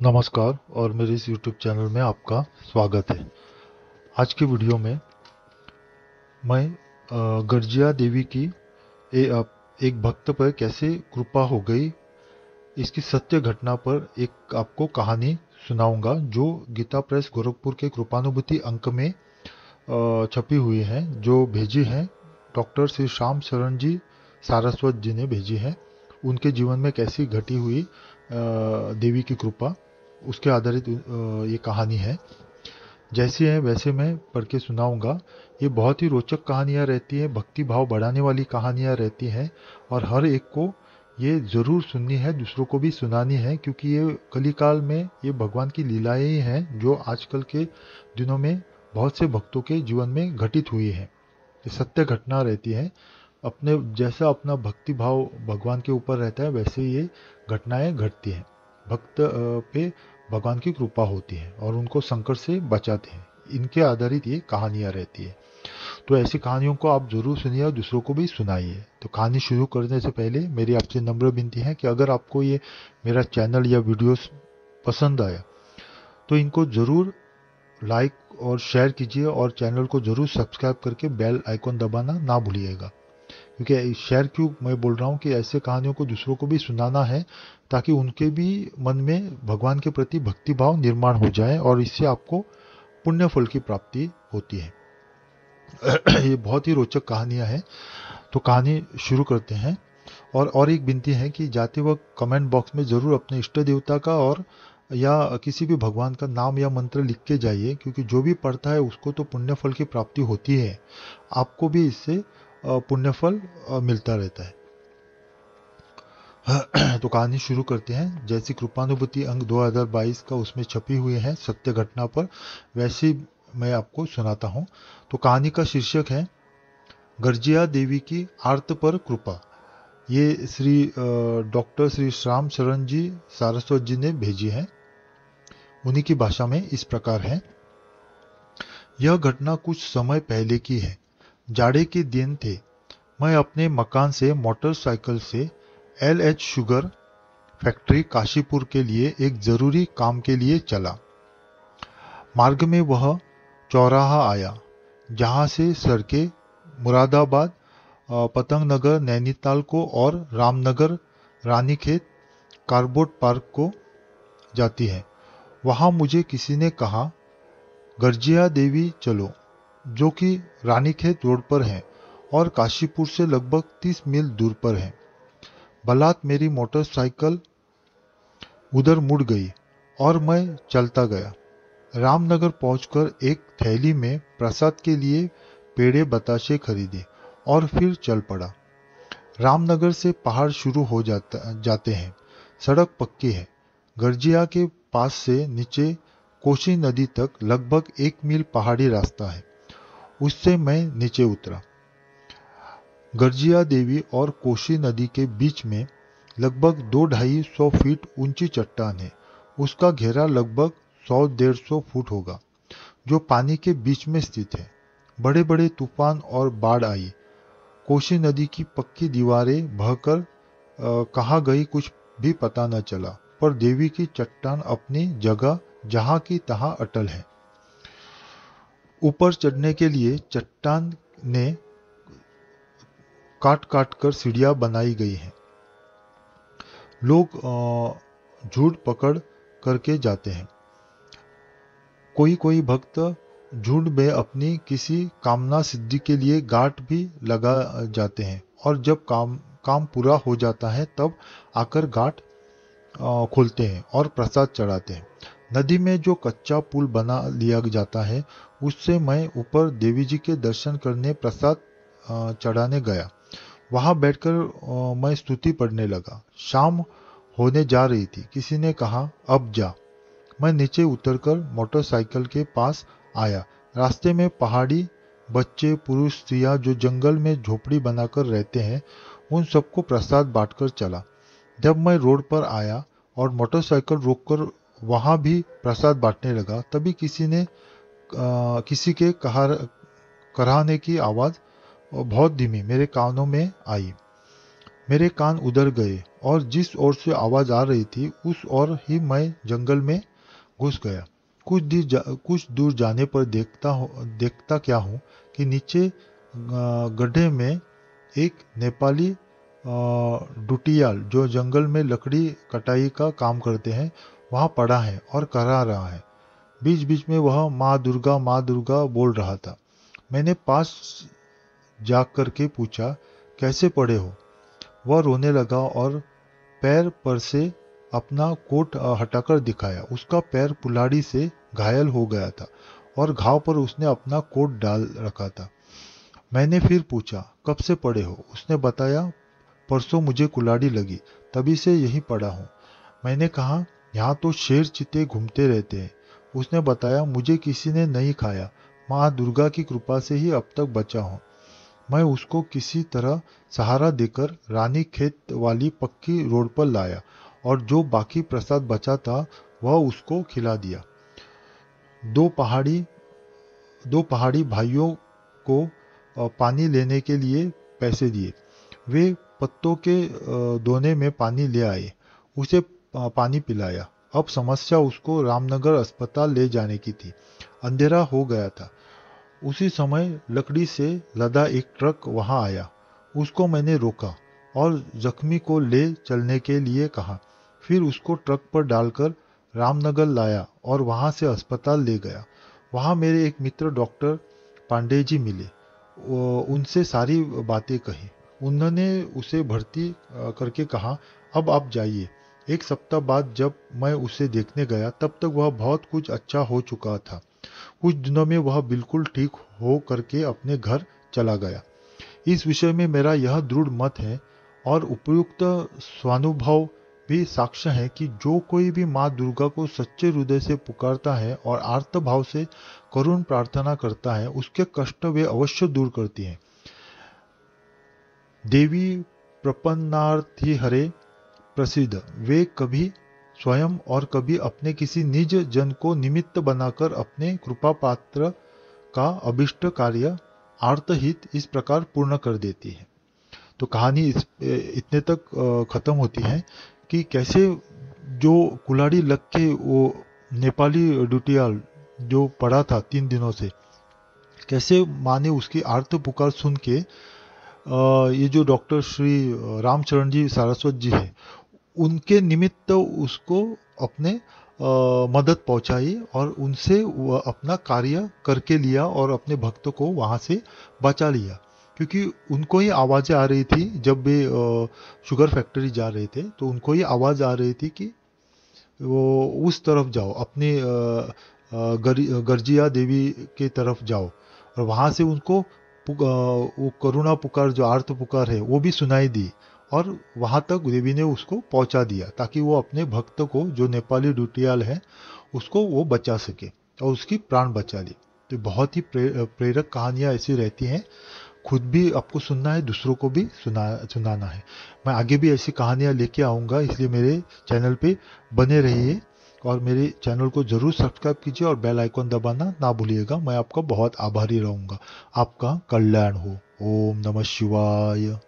नमस्कार और मेरे इस YouTube चैनल में आपका स्वागत है। आज की वीडियो में मैं गर्जिया देवी की एक भक्त पर कैसे कृपा हो गई इसकी सत्य घटना पर एक आपको कहानी सुनाऊंगा जो गीता प्रेस गोरखपुर के कृपानुभूति अंक में छपी हुई है, जो भेजी है डॉक्टर श्री श्याम शरण जी सारस्वत जी ने भेजी है। उनके जीवन में कैसी घटी हुई देवी की कृपा, उसके आधारित ये कहानी है। जैसी है वैसे मैं पढ़ के सुनाऊंगा। ये बहुत ही रोचक कहानियाँ रहती है, भक्ति भाव बढ़ाने वाली कहानियाँ रहती हैं और हर एक को ये ज़रूर सुननी है, दूसरों को भी सुनानी है, क्योंकि ये कलिकाल में ये भगवान की लीलाएं ही हैं जो आजकल के दिनों में बहुत से भक्तों के जीवन में घटित हुई है। ये सत्य घटना रहती है। अपने जैसा अपना भक्ति भाव भगवान के ऊपर रहता है वैसे ये घटनाएं घटती हैं। भक्त पे भगवान की कृपा होती है और उनको संकट से बचाते हैं। इनके आधारित ये कहानियाँ रहती है। तो ऐसी कहानियों को आप जरूर सुनिए और दूसरों को भी सुनाइए। तो कहानी शुरू करने से पहले मेरी आपसे नम्र विनती है कि अगर आपको ये मेरा चैनल या वीडियोस पसंद आया तो इनको जरूर लाइक और शेयर कीजिए और चैनल को जरूर सब्सक्राइब करके बेल आइकॉन दबाना ना भूलिएगा। क्योंकि शेयर क्यों मैं बोल रहा हूँ कि ऐसे कहानियों को दूसरों को भी सुनाना है ताकि उनके भी मन में भगवान के प्रति भक्ति भाव निर्माण हो जाए और इससे आपको पुण्य फल की प्राप्ति होती है। ये बहुत ही रोचक कहानियां हैं। तो कहानी शुरू करते हैं। और एक विनती है कि जाते वक्त कमेंट बॉक्स में ज़रूर अपने इष्ट देवता का और या किसी भी भगवान का नाम या मंत्र लिख के जाइए, क्योंकि जो भी पढ़ता है उसको तो पुण्य फल की प्राप्ति होती है। आपको भी इससे पुण्य फल मिलता रहता है। तो कहानी शुरू करते हैं। जैसी कृपानुभूति अंक 2022 का उसमें छपी हुई है सत्य घटना पर, वैसी मैं आपको सुनाता हूँ। तो कहानी का शीर्षक है गर्जिया देवी की आर्त पर कृपा। ये डॉक्टर श्री श्याम शरण जी सारस्वत जी ने भेजी है। उन्हीं की भाषा में इस प्रकार है। यह घटना कुछ समय पहले की है। जाड़े के दिन थे। मैं अपने मकान से मोटरसाइकिल से LH शुगर फैक्ट्री काशीपुर के लिए एक जरूरी काम के लिए चला। मार्ग में वह चौराहा आया जहां से सड़कें मुरादाबाद, पतंग नगर नैनीताल को और रामनगर रानीखेत कारबोट पार्क को जाती है। वहां मुझे किसी ने कहा, गर्जिया देवी चलो, जो कि रानीखेत रोड पर है और काशीपुर से लगभग 30 मील दूर पर है। बलात् मेरी मोटरसाइकिल उधर मुड़ गई और मैं चलता गया। रामनगर पहुंचकर एक थैली में प्रसाद के लिए पेड़े बताशे खरीदे और फिर चल पड़ा। रामनगर से पहाड़ शुरू हो जाते हैं। सड़क पक्की है। गर्जिया के पास से नीचे कोसी नदी तक लगभग 1 मील पहाड़ी रास्ता है। उससे मैं नीचे उतरा। गर्जिया देवी और कोसी नदी के बीच में लगभग 200-250 फीट ऊंची चट्टान है। उसका घेरा लगभग 100-150 फुट होगा, जो पानी के बीच में स्थित है। बड़े बड़े तूफान और बाढ़ आई। कोसी नदी की पक्की दीवारें बहकर कहाँ गई कुछ भी पता न चला, पर देवी की चट्टान अपनी जगह जहाँ की तहाँ अटल है। ऊपर चढ़ने के लिए चट्टान ने काट काट कर सीढ़ियाँ बनाई गई हैं। लोग झूठ पकड़ करके जाते हैं। कोई कोई भक्त झुंड में अपनी किसी कामना सिद्धि के लिए गांठ भी लगा जाते हैं और जब काम पूरा हो जाता है तब आकर गांठ खोलते हैं और प्रसाद चढ़ाते हैं। नदी में जो कच्चा पुल बना लिया जाता है उससे मैं ऊपर देवी जी के दर्शन करने प्रसाद चढ़ाने गया। वहां बैठकर मैं स्तुति पढ़ने लगा। शाम होने जा रही थी। किसी ने कहा, अब जा। मैं नीचे उतरकर मोटरसाइकिल के पास आया। रास्ते में पहाड़ी बच्चे, पुरुष, स्त्रियां जो जंगल में झोपड़ी बनाकर रहते हैं, उन सबको प्रसाद बांटकर चला। जब मैं रोड पर आया और मोटरसाइकिल रोककर वहां भी प्रसाद बांटने लगा, तभी किसी के कराहने की आवाज बहुत धीमी मेरे कानों में आई। मेरे कान उधर गए और जिस ओर से आवाज आ रही थी उस ओर ही मैं जंगल में घुस गया। कुछ दूर जाने पर देखता क्या हूँ कि नीचे गड्ढे में एक नेपाली डुटियाल जो जंगल में लकड़ी कटाई का काम करते हैं वहाँ पड़ा है और करा रहा है। बीच बीच में वह माँ दुर्गा बोल रहा था। मैंने पास जाग करके पूछा, कैसे पड़े हो? वह रोने लगा और पैर पर से अपना कोट हटाकर दिखाया। उसका पैर कुल्हाड़ी से घायल हो गया था और घाव पर उसने अपना कोट डाल रखा था। मैंने फिर पूछा, कब से पड़े हो? उसने बताया, परसों मुझे कुल्हाड़ी लगी, तभी से यहीं पड़ा हूँ। मैंने कहा, यहाँ तो शेर चीते घूमते रहते हैं। उसने बताया, मुझे किसी ने नहीं खाया, माँ दुर्गा की कृपा से ही अब तक बचा हूँ। मैं उसको किसी तरह सहारा देकर रानी खेत वाली पक्की रोड पर लाया और जो बाकी प्रसाद बचा था वह उसको खिला दिया। दो पहाड़ी दो पहाड़ी भाइयों को पानी लेने के लिए पैसे दिए। वे पत्तों के दोने में पानी ले आए, उसे पानी पिलाया। अब समस्या उसको रामनगर अस्पताल ले जाने की थी। अंधेरा हो गया था। उसी समय लकड़ी से लदा एक ट्रक वहां आया। उसको मैंने रोका और जख्मी को ले चलने के लिए कहा। फिर उसको ट्रक पर डालकर रामनगर लाया और वहां से अस्पताल ले गया। वहां मेरे एक मित्र डॉक्टर पांडे जी मिले। उनसे सारी बातें कही। उन्होंने उसे भर्ती करके कहा, अब आप जाइए। एक सप्ताह बाद जब मैं उसे देखने गया तब तक वह बहुत कुछ अच्छा हो चुका था। कुछ दिनों में वह बिल्कुल ठीक हो करके अपने घर चला गया। इस विषय में मेरा यह दृढ़ मत है और उपयुक्त स्वानुभव भी साक्ष्य है कि जो कोई भी माँ दुर्गा को सच्चे हृदय से पुकारता है और आर्त भाव से करुण प्रार्थना करता है, उसके कष्ट वे अवश्य दूर करती हैं। देवी प्रपन्नार्थी हरे प्रसिद्ध, वे कभी स्वयं और कभी अपने किसी निज जन को निमित्त बनाकर अपने कृपा पात्र का अभिष्ट कार्य आर्तहित इस प्रकार पूर्ण कर देती है। तो कहानी इतने तक खत्म होती है कि कैसे जो कुल्हाड़ी लग के वो नेपाली डुटियाल जो पड़ा था 3 दिनों से, कैसे माँ ने उसकी आर्त पुकार सुन के ये जो डॉक्टर श्री रामचरण जी सारस्वत जी है उनके निमित्त उसको अपने मदद पहुंचाई और उनसे वह अपना कार्य करके लिया और अपने भक्त को वहां से बचा लिया। क्योंकि उनको ही आवाज़ें आ रही थी जब वे शुगर फैक्ट्री जा रहे थे, तो उनको ही आवाज़ आ रही थी कि वो उस तरफ जाओ, अपने गर्जिया देवी के तरफ जाओ। और वहां से उनको वो करुणा पुकार जो आर्त पुकार है वो भी सुनाई दी और वहां तक देवी ने उसको पहुंचा दिया ताकि वो अपने भक्त को जो नेपाली डुटियाल है उसको वो बचा सके और उसकी प्राण बचा ली। तो बहुत ही प्रेरक कहानियां ऐसी रहती हैं। खुद भी आपको सुनना है, दूसरों को भी सुनाना है। मैं आगे भी ऐसी कहानियां लेके आऊँगा, इसलिए मेरे चैनल पे बने रहिए और मेरे चैनल को ज़रूर सब्सक्राइब कीजिए और बेल आइकॉन दबाना ना भूलिएगा। मैं आपका बहुत आभारी रहूँगा। आपका कल्याण हो। ओम नमः शिवाय।